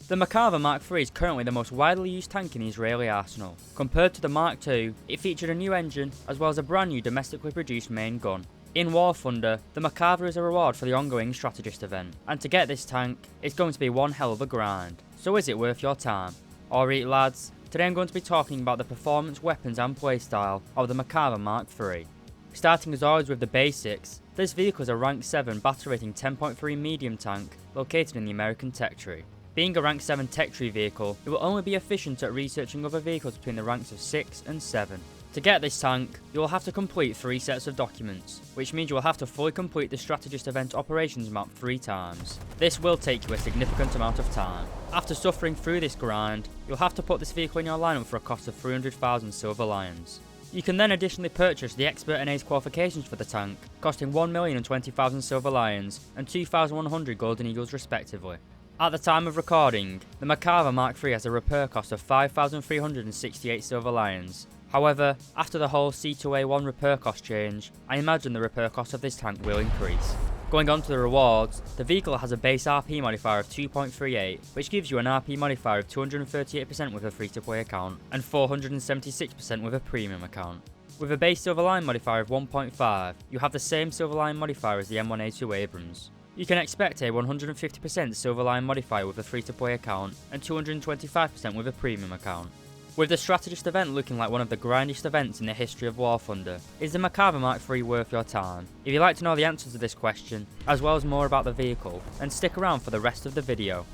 The Merkava Mk.3 is currently the most widely used tank in the Israeli arsenal. Compared to the Mark II, it featured a new engine as well as a brand new domestically produced main gun. In War Thunder, the Merkava is a reward for the ongoing strategist event, and to get this tank, it's going to be one hell of a grind. So is it worth your time? Alright lads, today I'm going to be talking about the performance, weapons and playstyle of the Merkava Mk.3. Starting as always with the basics, this vehicle is a rank 7 battle rating 10.3 medium tank located in the American tech tree. Being a rank 7 tech tree vehicle, it will only be efficient at researching other vehicles between the ranks of 6 and 7. To get this tank, you will have to complete 3 sets of documents, which means you will have to fully complete the strategist event operations map 3 times. This will take you a significant amount of time. After suffering through this grind, you'll have to put this vehicle in your lineup for a cost of 300,000 silver lions. You can then additionally purchase the expert and ace qualifications for the tank, costing 1,020,000 silver lions and 2,100 golden eagles respectively. At the time of recording, the Merkava Mk.3 has a repair cost of 5,368 silver lions. However, after the whole C2A1 repair cost change, I imagine the repair cost of this tank will increase. Going on to the rewards, the vehicle has a base RP modifier of 2.38, which gives you an RP modifier of 238% with a free-to-play account, and 476% with a premium account. With a base Silverline modifier of 1.5, you have the same Silverline modifier as the M1A2 Abrams. You can expect a 150% Silverline modifier with a free-to-play account, and 225% with a premium account. With the strategist event looking like one of the grindiest events in the history of War Thunder, is the Merkava Mk.3 worth your time? If you'd like to know the answer to this question, as well as more about the vehicle, then stick around for the rest of the video.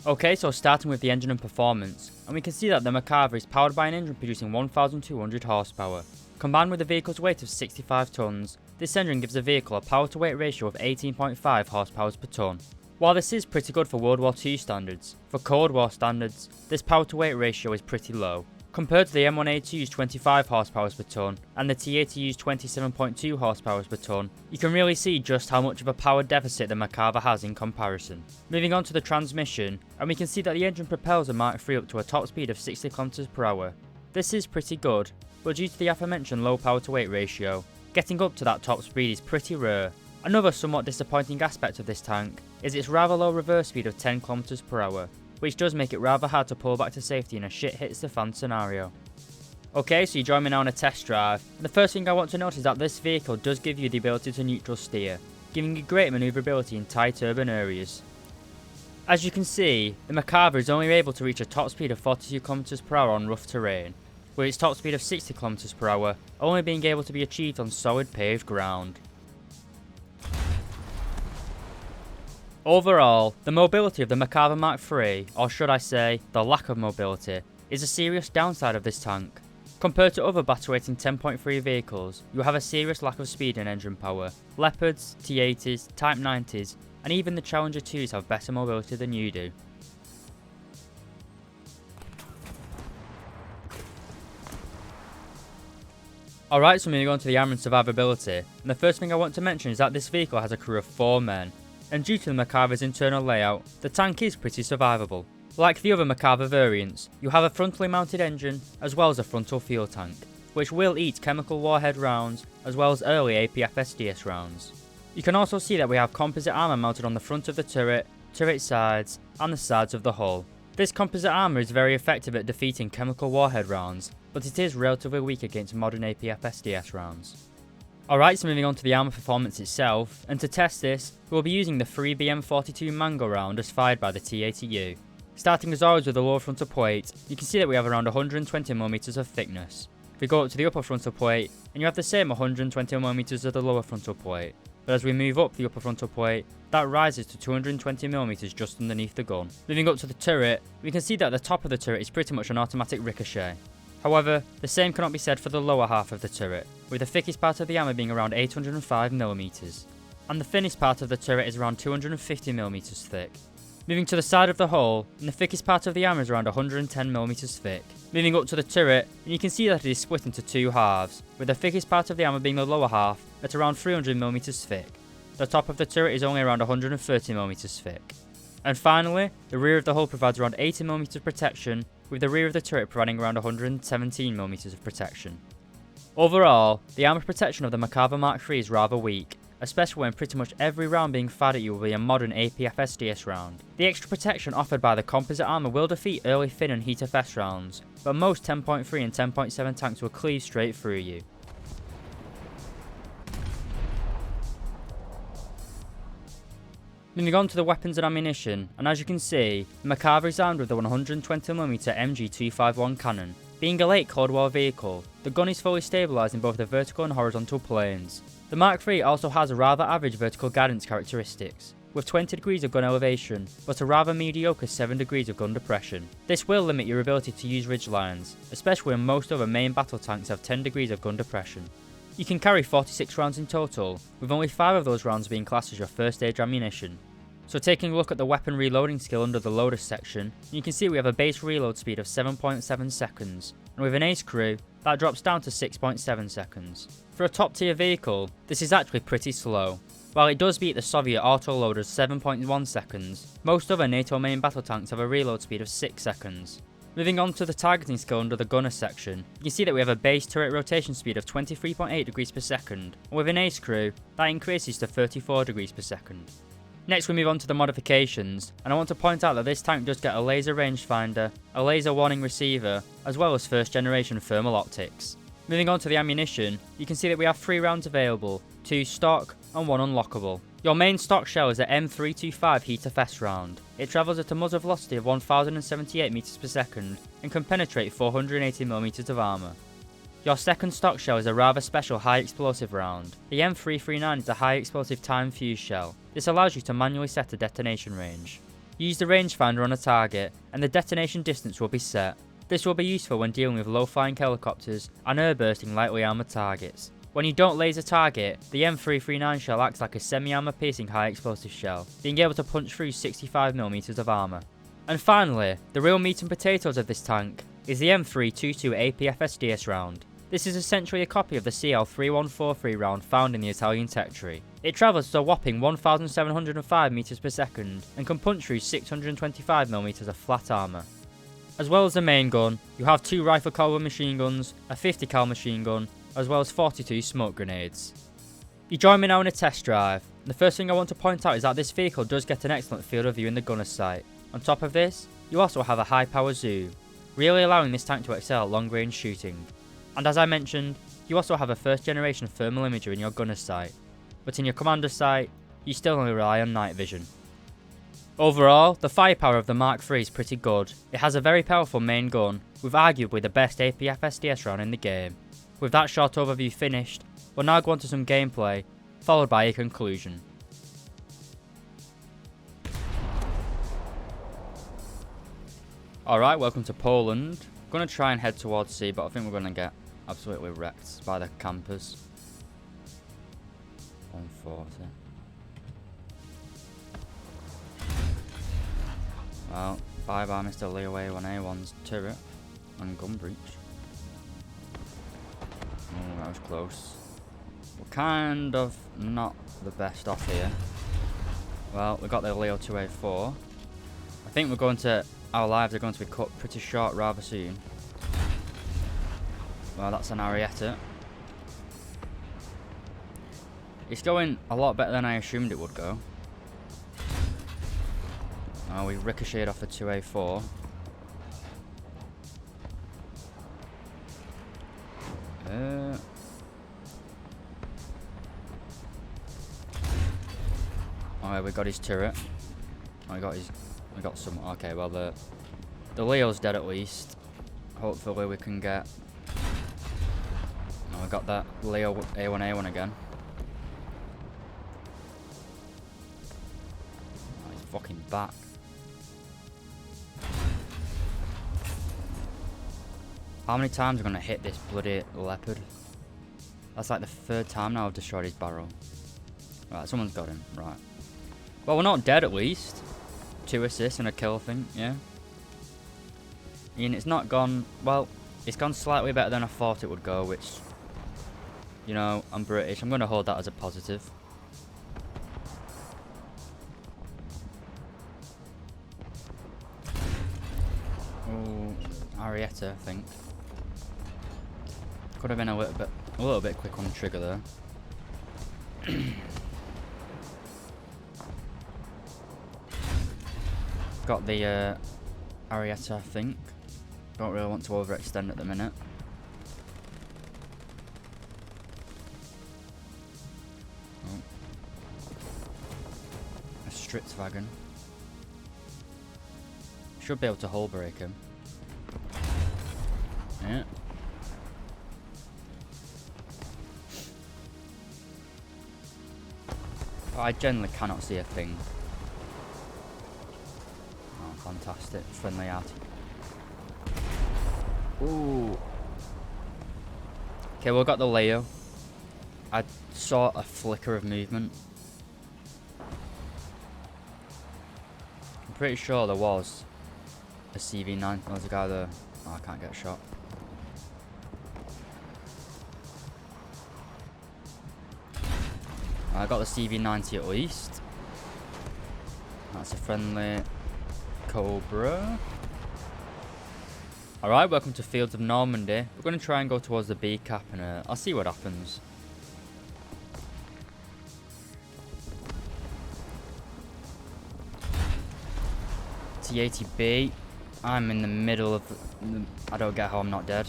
Okay, so starting with the engine and performance, and we can see that the Merkava is powered by an engine producing 1,200 horsepower. Combined with the vehicle's weight of 65 tons, this engine gives the vehicle a power to weight ratio of 18.5 horsepower per ton. While this is pretty good for World War II standards, for Cold War standards, this power to weight ratio is pretty low. Compared to the M1A2's 25 horsepower per ton and the T80U's 27.2 horsepower per ton, you can really see just how much of a power deficit the Merkava has in comparison. Moving on to the transmission, and we can see that the engine propels the Mk.3 up to a top speed of 60 km per hour. This is pretty good, but due to the aforementioned low power to weight ratio, getting up to that top speed is pretty rare. Another somewhat disappointing aspect of this tank is its rather low reverse speed of 10 km per hour, which does make it rather hard to pull back to safety in a shit hits the fan scenario. Okay, so you join me now on a test drive, and the first thing I want to note is that this vehicle does give you the ability to neutral steer, giving you great manoeuvrability in tight urban areas. As you can see, the Merkava is only able to reach a top speed of 42 km per hour on rough terrain, with its top speed of 60 km per hour only being able to be achieved on solid paved ground. Overall, the mobility of the Merkava Mk.3, or should I say, the lack of mobility, is a serious downside of this tank. Compared to other battle rating 10.3 vehicles, you have a serious lack of speed and engine power. Leopards, T80s, Type 90s, and even the Challenger 2s have better mobility than you do. Alright, so moving on to the armour and survivability, and the first thing I want to mention is that this vehicle has a crew of 4 men, and due to the Merkava's internal layout, the tank is pretty survivable. Like the other Merkava variants, you have a frontally mounted engine as well as a frontal fuel tank, which will eat chemical warhead rounds as well as early APF-SDS rounds. You can also see that we have composite armour mounted on the front of the turret, turret sides, and the sides of the hull. This composite armour is very effective at defeating chemical warhead rounds, but it is relatively weak against modern APF-SDS rounds. Alright, so moving on to the armour performance itself, and to test this, we will be using the 3BM42 Mango round as fired by the T80U. Starting as always with the lower frontal plate, you can see that we have around 120mm of thickness. If we go up to the upper frontal plate, and you have the same 120mm as the lower frontal plate, but as we move up the upper frontal plate, that rises to 220mm just underneath the gun. Moving up to the turret, we can see that the top of the turret is pretty much an automatic ricochet. However, the same cannot be said for the lower half of the turret, with the thickest part of the armour being around 805mm, and the thinnest part of the turret is around 250mm thick. Moving to the side of the hull, and the thickest part of the armour is around 110mm thick. Moving up to the turret, and you can see that it is split into 2 halves, with the thickest part of the armour being the lower half at around 300mm thick. The top of the turret is only around 130mm thick. And finally, the rear of the hull provides around 80mm of protection, with the rear of the turret providing around 117mm of protection. Overall, the armor protection of the Merkava Mk.3 is rather weak, especially when pretty much every round being fired at you will be a modern APF SDS round. The extra protection offered by the composite armor will defeat early thin and heat FS rounds, but most 10.3 and 10.7 tanks will cleave straight through you. Moving on to the weapons and ammunition, and as you can see, the Merkava is armed with the 120mm Mk.3D cannon. Being a late Cold War vehicle, the gun is fully stabilised in both the vertical and horizontal planes. The Mk.3 also has a rather average vertical guidance characteristics, with 20 degrees of gun elevation, but a rather mediocre 7 degrees of gun depression. This will limit your ability to use ridgelines, especially when most other main battle tanks have 10 degrees of gun depression. You can carry 46 rounds in total, with only 5 of those rounds being classed as your first stage ammunition. So taking a look at the weapon reloading skill under the loader section, you can see we have a base reload speed of 7.7 seconds, and with an ace crew, that drops down to 6.7 seconds. For a top tier vehicle, this is actually pretty slow. While it does beat the Soviet autoloader's 7.1 seconds, most other NATO main battle tanks have a reload speed of 6 seconds. Moving on to the targeting skill under the gunner section, you can see that we have a base turret rotation speed of 23.8 degrees per second, and with an ace crew, that increases to 34 degrees per second. Next we move on to the modifications, and I want to point out that this tank does get a laser rangefinder, a laser warning receiver, as well as first generation thermal optics. Moving on to the ammunition, you can see that we have 3 rounds available, 2 stock and 1 unlockable. Your main stock shell is a Mk.3D heat FS round. It travels at a muzzle velocity of 1078 meters per second and can penetrate 480mm of armor. Your second stock shell is a rather special high explosive round. The M339 is a high explosive time fuse shell. This allows you to manually set a detonation range. Use the rangefinder on a target and the detonation distance will be set. This will be useful when dealing with low flying helicopters and air bursting lightly armoured targets. When you don't laser target, the M339 shell acts like a semi-armor piercing high explosive shell, being able to punch through 65mm of armour. And finally, the real meat and potatoes of this tank is the M322 APF SDS round. This is essentially a copy of the CL3143 round found in the Italian tech tree. It travels at a whopping 1705 meters per second and can punch through 625mm of flat armour. As well as the main gun, you have 2 rifle caliber machine guns, a 50 cal machine gun, as well as 42 smoke grenades. You join me now in a test drive. The first thing I want to point out is that this vehicle does get an excellent field of view in the gunner's sight. On top of this, you also have a high power zoom, really allowing this tank to excel at long range shooting. And as I mentioned, you also have a first generation thermal imager in your gunner's sight, but in your commander's sight, you still only rely on night vision. Overall, the firepower of the Mk.3 is pretty good. It has a very powerful main gun, with arguably the best APF SDS round in the game. With that short overview finished, we'll now go on to some gameplay, followed by a conclusion. Alright, welcome to Poland. I'm going to try and head towards sea, but I think we're going to get absolutely wrecked by the campers. 140. Well, bye bye Mr. Leo A1A1's turret and gun breach. Oh, that was close. We're kind of not the best off here. Well, we got the Leo 2A4. I think we're going to... Our lives are going to be cut pretty short rather soon. Well, that's an Arietta. It's going a lot better than I assumed it would go. Oh, we ricocheted off the 2A4. Alright, we got his turret. Oh, we got some. Okay, well the Leo's dead at least. Hopefully we can get. Oh, we got that Leo A1A1 again. Oh, he's fucking back. How many times am I gonna hit this bloody leopard? That's like the 3rd time now I've destroyed his barrel. Right, someone's got him. Right. Well, we're not dead at least. 2 assists and a kill, I think, yeah. And it's not gone, well, it's gone slightly better than I thought it would go, which, you know, I'm British. I'm going to hold that as a positive. Oh, Arietta, I think. Could have been a little bit A little bit quick on the trigger there. Got the Arietta, I think. Don't really want to overextend at the minute. Oh. A Stritzwagen. Should be able to hull break him. Yeah. Oh, I generally cannot see a thing. Oh, fantastic. Friendly art. Ooh. Okay, we've got the Leo. I saw a flicker of movement. I'm pretty sure there was a CV9. There's a guy there. Oh, I can't get shot. I got the CV90 at least. That's a friendly Cobra. Alright, welcome to Fields of Normandy. We're going to try and go towards the B cap and I'll see what happens. T80B. I'm in the middle of... I don't get how I'm not dead.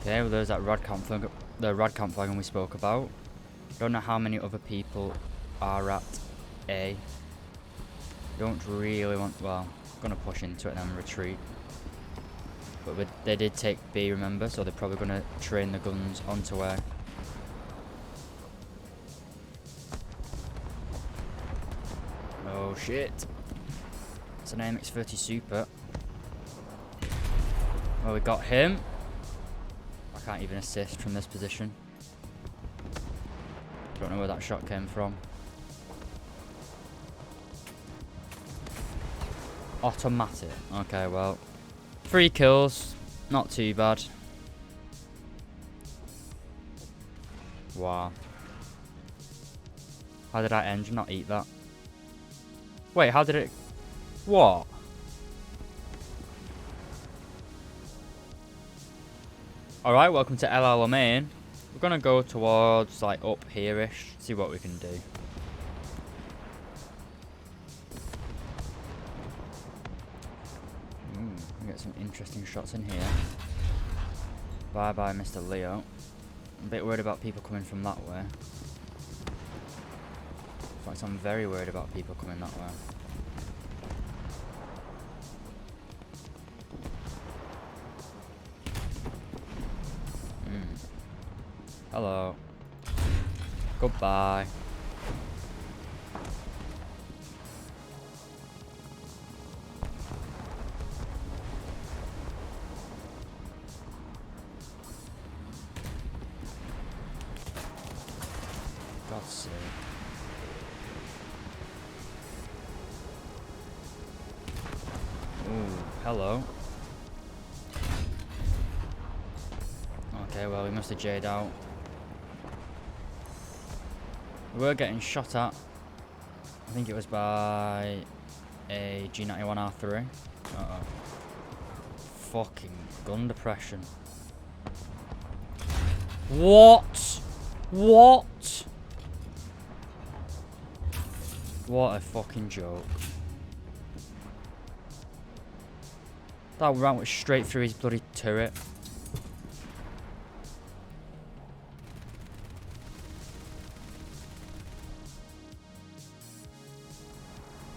Okay, well there's that the Radcamp wagon we spoke about. Don't know how many other people are at A. Don't really want... Well, gonna push into it and then retreat. But they did take B, remember? So they're probably gonna train the guns onto A. Oh shit. It's an Mk.3D Super. Well, we got him. I can't even assist from this position. Don't know where that shot came from. Automatic. Okay, well. 3 kills. Not too bad. Wow. How did that engine not eat that? Wait, how did it... What? Alright, welcome to El Alamein. We're gonna go towards, like, up here-ish. See what we can do. We get some interesting shots in here. Bye-bye, Mr. Leo. I'm a bit worried about people coming from that way. In fact, I'm very worried about people coming that way. Hello. Goodbye. God's sake. Ooh, hello. Okay, well, we must have J'd out. We were getting shot at. I think it was by a G91R3. Uh-oh. Fucking gun depression. What? What? What a fucking joke. That round went straight through his bloody turret.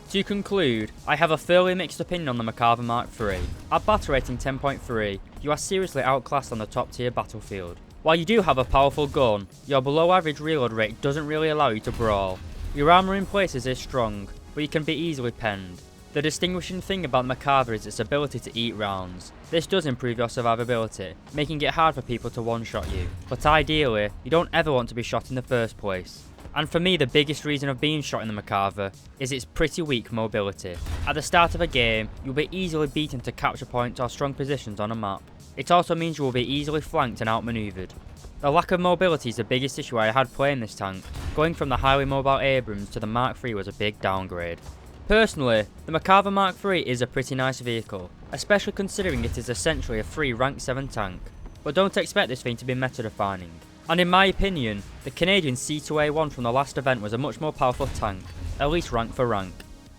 To conclude, I have a fairly mixed opinion on the Merkava Mk.3. At battle rating 10.3, you are seriously outclassed on the top tier battlefield. While you do have a powerful gun, your below average reload rate doesn't really allow you to brawl. Your armour in places is strong, but you can be easily penned. The distinguishing thing about the Merkava is its ability to eat rounds. This does improve your survivability, making it hard for people to one-shot you. But ideally, you don't ever want to be shot in the first place. And for me, the biggest reason of being shot in the Merkava is its pretty weak mobility. At the start of a game, you'll be easily beaten to capture points or strong positions on a map. It also means you will be easily flanked and outmaneuvered. The lack of mobility is the biggest issue I had playing this tank. Going from the highly mobile Abrams to the Mk.3 was a big downgrade. Personally, the Merkava Mk.3 is a pretty nice vehicle, especially considering it is essentially a free rank 7 tank, but don't expect this thing to be meta defining. And in my opinion, the Canadian C2A1 from the last event was a much more powerful tank, at least rank for rank.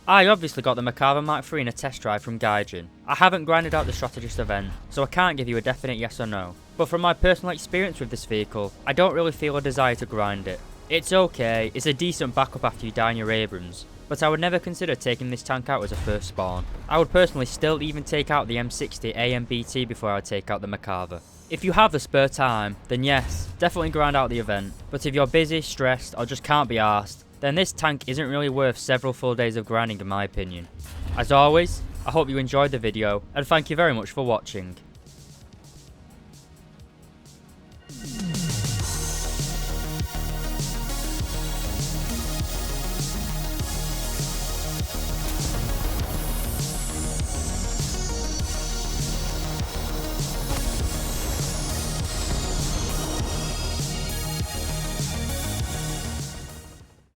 I obviously got the Merkava Mk.3 in a test drive from Gaijin. I haven't grinded out the strategist event, so I can't give you a definite yes or no, but from my personal experience with this vehicle, I don't really feel a desire to grind it. It's okay, it's a decent backup after you die in your Abrams, but I would never consider taking this tank out as a first spawn. I would personally still even take out the M60 AMBT before I would take out the Merkava. If you have the spare time, then yes, definitely grind out the event, but if you're busy, stressed, or just can't be arsed, then this tank isn't really worth several full days of grinding in my opinion. As always, I hope you enjoyed the video, and thank you very much for watching.